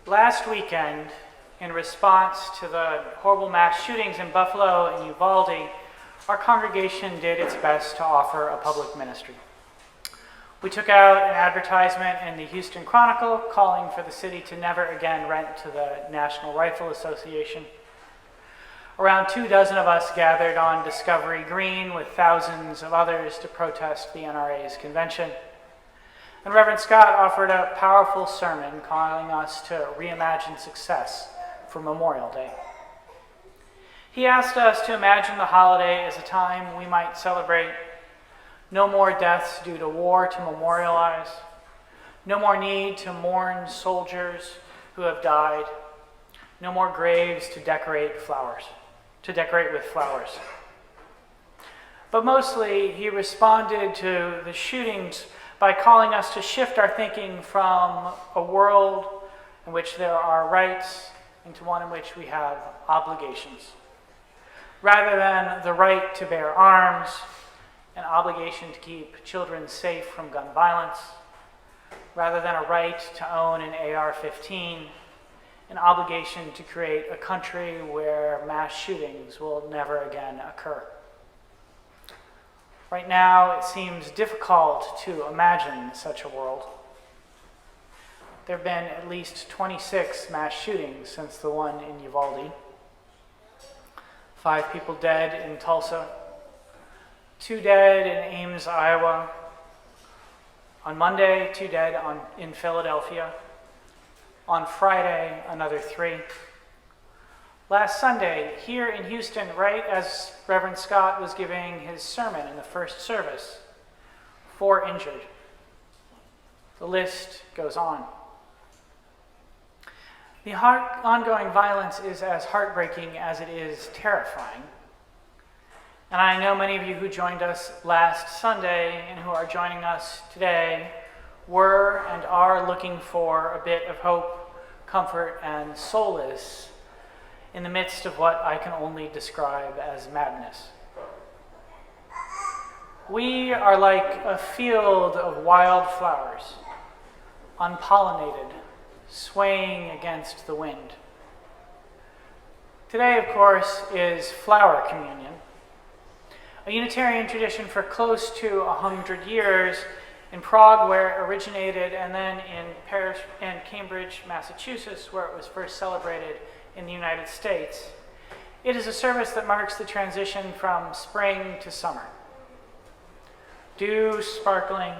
Last weekend, in response to the horrible mass shootings in Buffalo and Uvalde, our congregation did its best to offer a public ministry. We took out an advertisement in the Houston Chronicle calling for the city to never again rent to the National Rifle Association. Around 24 of us gathered on Discovery Green with thousands of others to protest the NRA's convention. And Reverend Scott offered a powerful sermon calling us to reimagine success for Memorial Day. He asked us to imagine the holiday as a time we might celebrate no more deaths due to war to memorialize, no more need to mourn soldiers who have died, no more graves to decorate with flowers. But mostly, he responded to the shootings by calling us to shift our thinking from a world in which there are rights into one in which we have obligations. Rather than the right to bear arms, an obligation to keep children safe from gun violence. Rather than a right to own an AR-15, an obligation to create a country where mass shootings will never again occur. Right now, it seems difficult to imagine such a world. There have been at least 26 mass shootings since the one in Uvalde. 5 people dead in Tulsa, 2 dead in Ames, Iowa. On Monday, 2 dead in Philadelphia. On Friday, another 3. Last Sunday, here in Houston, right as Reverend Scott was giving his sermon in the first service, 4 injured. The list goes on. The ongoing violence is as heartbreaking as it is terrifying. And I know many of you who joined us last Sunday and who are joining us today were and are looking for a bit of hope, comfort, and solace in the midst of what I can only describe as madness. We are like a field of wild flowers, unpollinated, swaying against the wind. Today, of course, is Flower Communion, a Unitarian tradition for close to 100 years in Prague, where it originated, and then in Paris and Cambridge, Massachusetts, where it was first celebrated in the United States. It is a service that marks the transition from spring to summer. Dew sparkling,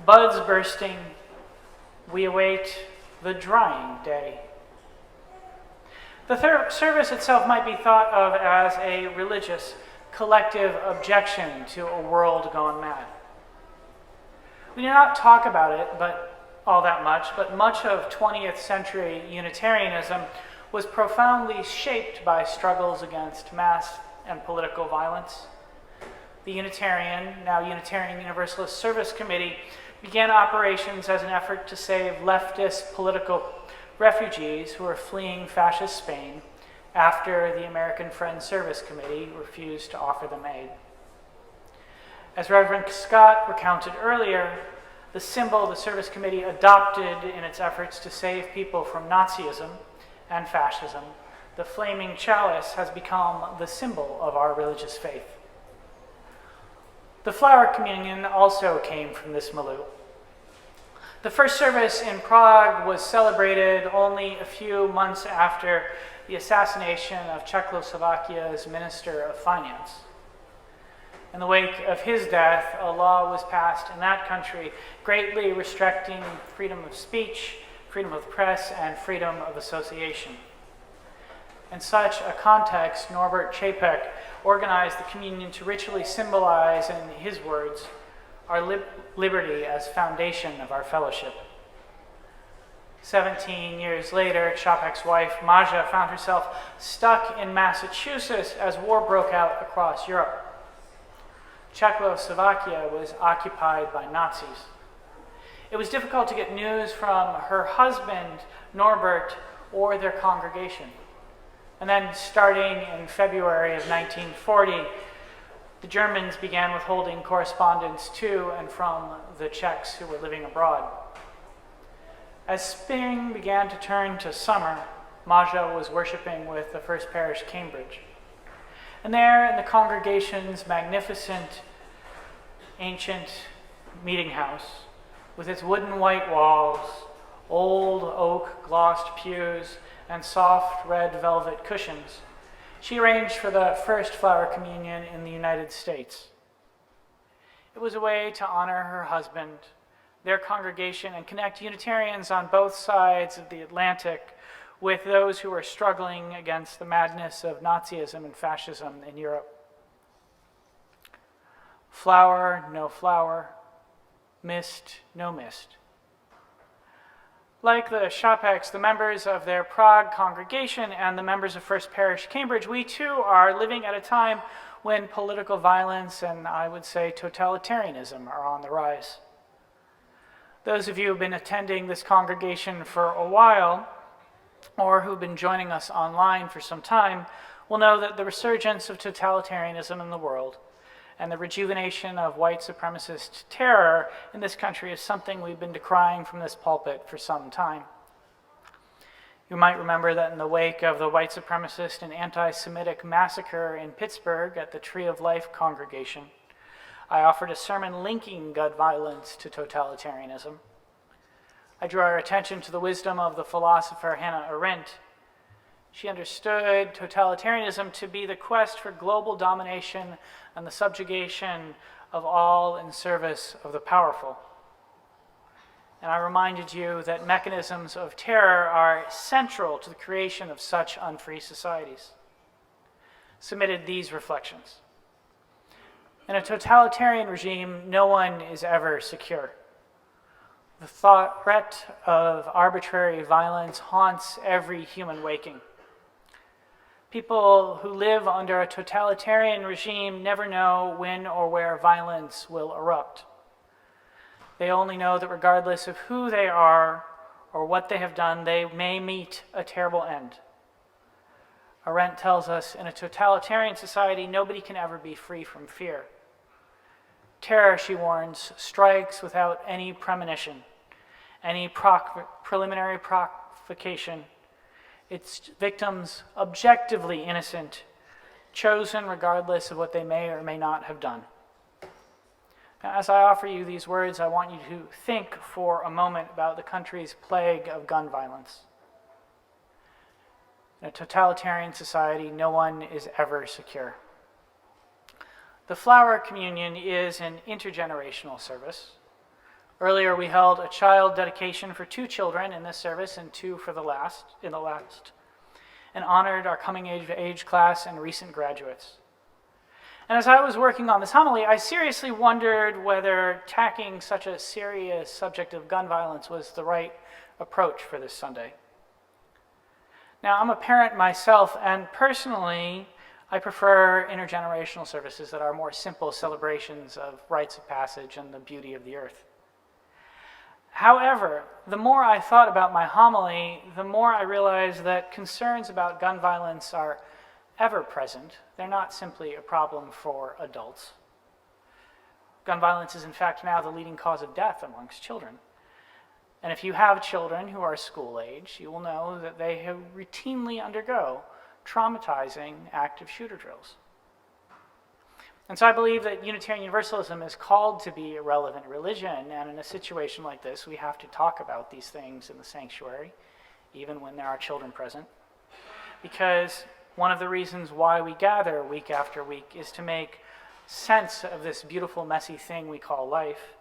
buds bursting, we await the drying day. The service itself might be thought of as a religious, collective objection to a world gone mad. We do not talk about it all that much, but much of 20th century Unitarianism was profoundly shaped by struggles against mass and political violence. The Unitarian, now Unitarian Universalist Service Committee, began operations as an effort to save leftist political refugees who were fleeing fascist Spain after the American Friends Service Committee refused to offer them aid. As Reverend Scott recounted earlier, the symbol the Service Committee adopted in its efforts to save people from Nazism and fascism, the flaming chalice, has become the symbol of our religious faith. The Flower Communion also came from this milieu. The first service in Prague was celebrated only a few months after the assassination of Czechoslovakia's Minister of Finance. In the wake of his death, a law was passed in that country greatly restricting freedom of speech, freedom of press, and freedom of association. In such a context, Norbert Chapek organized the communion to ritually symbolize, in his words, our liberty as foundation of our fellowship. 17 years later, Chapek's wife, Maja, found herself stuck in Massachusetts as war broke out across Europe. Czechoslovakia was occupied by Nazis. It was difficult to get news from her husband, Norbert, or their congregation. And then, starting in February of 1940, the Germans began withholding correspondence to and from the Czechs who were living abroad. As spring began to turn to summer, Maja was worshiping with the First Parish, Cambridge. And there in the congregation's magnificent, ancient meeting house, with its wooden white walls, old oak glossed pews, and soft red velvet cushions, she arranged for the first flower communion in the United States. It was a way to honor her husband, their congregation, and connect Unitarians on both sides of the Atlantic with those who were struggling against the madness of Nazism and fascism in Europe. Flower, no flower. Mist, no mist. Like the Shopeks, the members of their Prague congregation and the members of First Parish, Cambridge, we too are living at a time when political violence and, I would say, totalitarianism are on the rise. Those of you who have been attending this congregation for a while, or who've been joining us online for some time, will know that the resurgence of totalitarianism in the world and the rejuvenation of white supremacist terror in this country is something we've been decrying from this pulpit for some time. You might remember that in the wake of the white supremacist and anti-Semitic massacre in Pittsburgh at the Tree of Life congregation, I offered a sermon linking gun violence to totalitarianism. I drew our attention to the wisdom of the philosopher Hannah Arendt. She understood totalitarianism to be the quest for global domination and the subjugation of all in service of the powerful. And I reminded you that mechanisms of terror are central to the creation of such unfree societies. Submitted these reflections. In a totalitarian regime, no one is ever secure. The threat of arbitrary violence haunts every human waking. People who live under a totalitarian regime never know when or where violence will erupt. They only know that regardless of who they are or what they have done, they may meet a terrible end. Arendt tells us in a totalitarian society, nobody can ever be free from fear. Terror, she warns, strikes without any premonition, any preliminary provocation. Its victims objectively innocent, chosen regardless of what they may or may not have done. Now, as I offer you these words, I want you to think for a moment about the country's plague of gun violence. In a totalitarian society, no one is ever secure. The flower communion is an intergenerational service. Earlier, we held a child dedication for 2 children in this service and 2 for the last, and honored our coming of age class and recent graduates. And as I was working on this homily, I seriously wondered whether tackling such a serious subject of gun violence was the right approach for this Sunday. Now, I'm a parent myself, and personally, I prefer intergenerational services that are more simple celebrations of rites of passage and the beauty of the earth. However, the more I thought about my homily, the more I realized that concerns about gun violence are ever present. They're not simply a problem for adults. Gun violence is in fact now the leading cause of death amongst children. And if you have children who are school age, you will know that they routinely undergo traumatizing active shooter drills. And so I believe that Unitarian Universalism is called to be a relevant religion, and in a situation like this, we have to talk about these things in the sanctuary, even when there are children present. Because one of the reasons why we gather week after week is to make sense of this beautiful, messy thing we call life,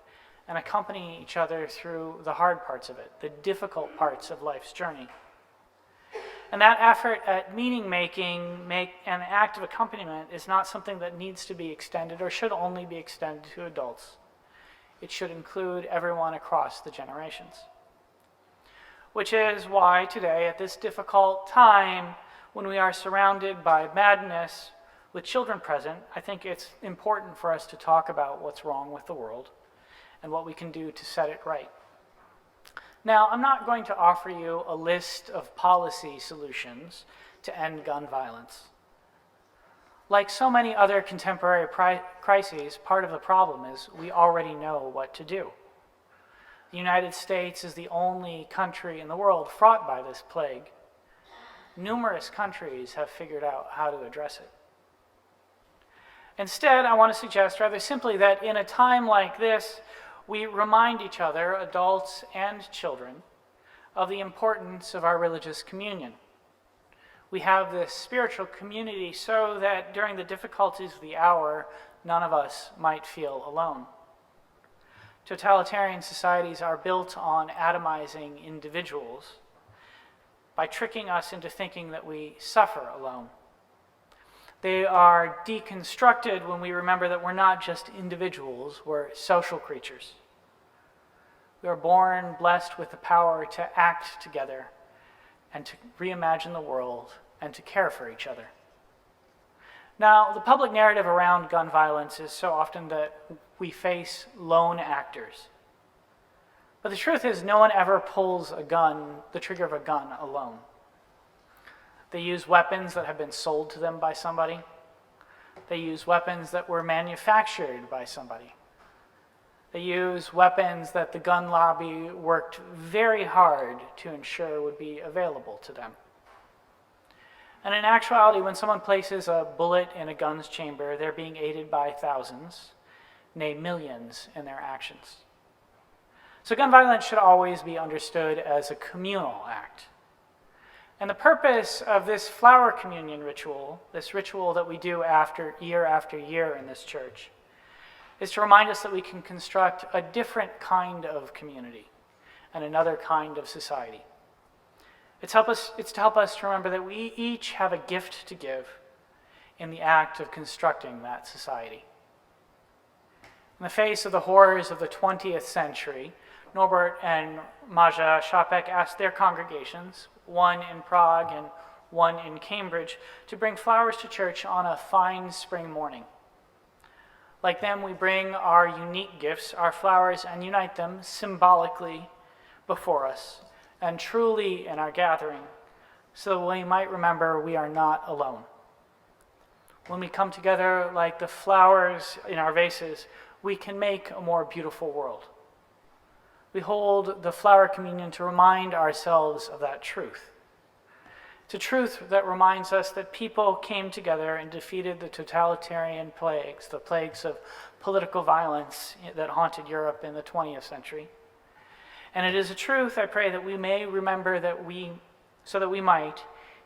and accompany each other through the hard parts of it, the difficult parts of life's journey. And that effort at meaning-making, and active accompaniment is not something that needs to be extended or should only be extended to adults. It should include everyone across the generations. Which is why today, at this difficult time, when we are surrounded by madness with children present, I think it's important for us to talk about what's wrong with the world and what we can do to set it right. Now, I'm not going to offer you a list of policy solutions to end gun violence. Like so many other contemporary crises, part of the problem is we already know what to do. The United States is the only country in the world fraught by this plague. Numerous countries have figured out how to address it. Instead, I want to suggest rather simply that in a time like this, we remind each other, adults and children, of the importance of our religious communion. We have this spiritual community so that during the difficulties of the hour, none of us might feel alone. Totalitarian societies are built on atomizing individuals by tricking us into thinking that we suffer alone. They are deconstructed when we remember that we're not just individuals, we're social creatures. We are born blessed with the power to act together and to reimagine the world and to care for each other. Now, the public narrative around gun violence is so often that we face lone actors. But the truth is, no one ever pulls a gun, the trigger of a gun, alone. They use weapons that have been sold to them by somebody. They use weapons that were manufactured by somebody. They use weapons that the gun lobby worked very hard to ensure would be available to them. And in actuality, when someone places a bullet in a gun's chamber, they're being aided by thousands, nay millions, in their actions. So gun violence should always be understood as a communal act. And the purpose of this flower communion ritual, this ritual that we do after year in this church, is to remind us that we can construct a different kind of community and another kind of society. It's to help us to remember that we each have a gift to give in the act of constructing that society. In the face of the horrors of the 20th century, Norbert and Maja Šapek asked their congregations, one in Prague and one in Cambridge, to bring flowers to church on a fine spring morning. Like them, we bring our unique gifts, our flowers, and unite them symbolically before us and truly in our gathering, so that we might remember we are not alone. When we come together like the flowers in our vases, we can make a more beautiful world. We hold the flower communion to remind ourselves of that truth. It's a truth that reminds us that people came together and defeated the totalitarian plagues, the plagues of political violence that haunted Europe in the 20th century. And it is a truth, I pray, that we may remember so that we might,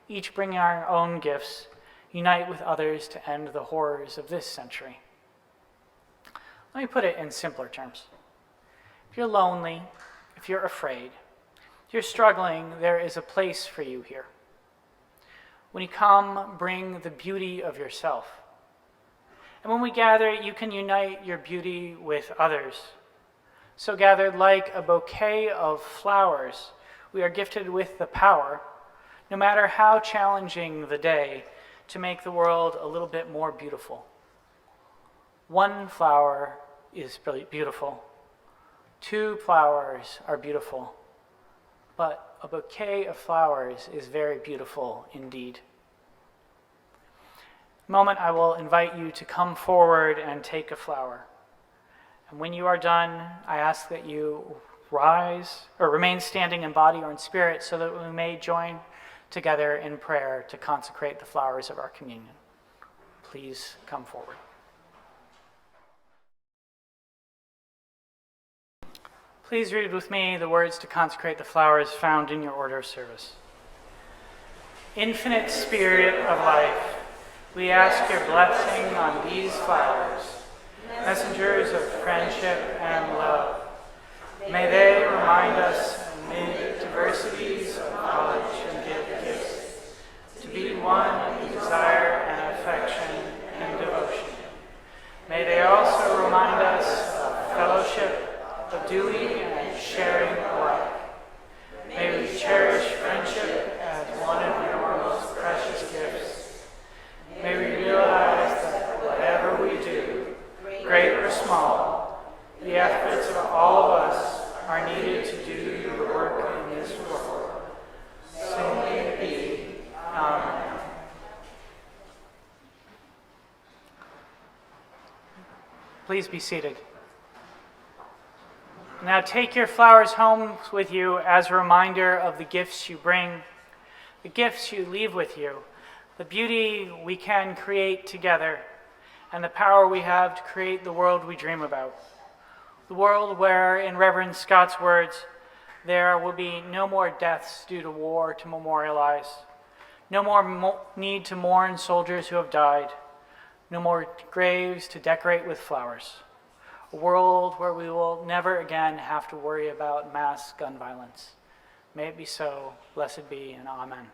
each bring our own gifts, unite with others to end the horrors of this century. Let me put it in simpler terms. If you're lonely, if you're afraid, if you're struggling, there is a place for you here. When you come, bring the beauty of yourself. And when we gather, you can unite your beauty with others. So gathered like a bouquet of flowers, we are gifted with the power, no matter how challenging the day, to make the world a little bit more beautiful. One flower is beautiful. Two flowers are beautiful. But a bouquet of flowers is very beautiful indeed. In a moment, I will invite you to come forward and take a flower. And when you are done, I ask that you rise or remain standing in body or in spirit so that we may join together in prayer to consecrate the flowers of our communion. Please come forward. Please read with me the words to consecrate the flowers found in your order of service. Infinite Spirit of life, we ask your blessing on these flowers, messengers of friendship and love. May they remind us amid diversities of knowledge and gifts to be one in desire and affection and devotion. May they also remind us of fellowship, of doing and sharing alike. May we cherish friendship as one of your most precious gifts. May we realize that whatever we do, great or small, the efforts of all of us are needed to do your work in this world. So may it be. Amen. Please be seated. Now take your flowers home with you as a reminder of the gifts you bring, the gifts you leave with you, the beauty we can create together, and the power we have to create the world we dream about. The world where, in Reverend Scott's words, there will be no more deaths due to war to memorialize, no more need to mourn soldiers who have died, no more graves to decorate with flowers. A world where we will never again have to worry about mass gun violence. May it be so, blessed be, and amen.